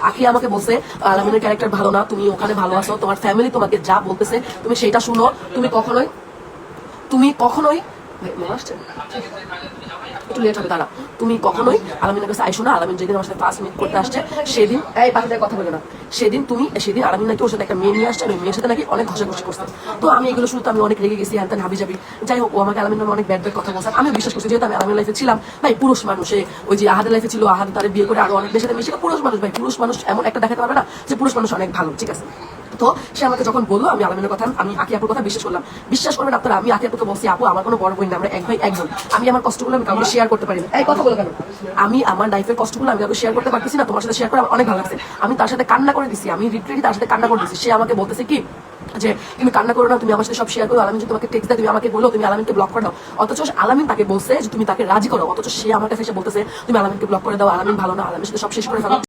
আখি আমাকে বলছে আলামিনের ক্যারেক্টার ভালো না, তুমি ওখানে ভালো আছো, তোমার ফ্যামিলি তোমাকে যা বলতেছে তুমি সেটা শুনো, তুমি কখনোই একটু লেট হবে তারা, তুমি কখনোই আলামিনের কাছে আইসো না। আলামিন যেদিন আমার সাথে ফার্স্ট মিট করতে আসছে সেদিন এই বাকিদের কথা বলে না, সেদিন আলামিন নাকি ওর সাথে একটা মেয়ে নিয়ে আসছে, ওই মেয়ের সাথে নাকি অনেক ঘষাঘষি করছে। তো আমি এগুলো শুনতে আমি অনেক রেগে গেছি, হ্যান হাবি যাবি। যাই হোক, ও আমাকে আলামিন নামে অনেক ব্যাড ব্যাড কথা বলছে, আমি বিশ্বাস করছি, যেহেতু আমি আলামিন লাইফে ছিলাম ভাই, পুরুষ মানুষে ওই যে আহাদের লাইফে ছিল, আহাদ তার বিয়ে করে আরো অনেক বেশি মিশে, পুরুষ মানুষ ভাই, পুরুষ মানুষ এমন একটা দেখাতে পারবে না যে পুরুষ মানুষ অনেক ভালো, ঠিক আছে। তো সে আমাকে যখন বললো, আমি আলামিনের কথা, আমি আকি আপুর কথা বিশ্বাস করলাম। বিশ্বাস করবেন আপনারা, আমি আকি আপুকে বলছি, আপু আমার কোনো বড় বোন না, আমরা এক ভাই এক বোন, আমি আমার কষ্টগুলো আমি কাউকে শেয়ার করতে পারি না। এই কথা বলে কেন? আমি আমার লাইফের কষ্টগুলো আমি কাউকে শেয়ার করতে পারতেছি না, তোমার সাথে শেয়ার করে আমার অনেক ভালো লাগছে। আমি তার সাথে কান্না করে দিছি, আমি লিটারেলি তার সাথে কান্না করে দিছি। সে আমাকে বলতেছে কি যে তুমি কান্না করো না, তুমি আমার সাথে সব শেয়ার করো, আলামিন যদি তোমাকে টেক্সট দেয় তুমি আমাকে বলো, তুমি আলামিনকে ব্লক করে দাও। অথচ আলামিন তাকে বলছে যে তুমি তাকে রাজি করো, অথচ সে আমার কাছে এসে বলতেছে তুমি আলামিনকে ব্লক করে দাও, আলামিন ভালো না, আলামিনের সাথে সব শেষ করে ফেলো।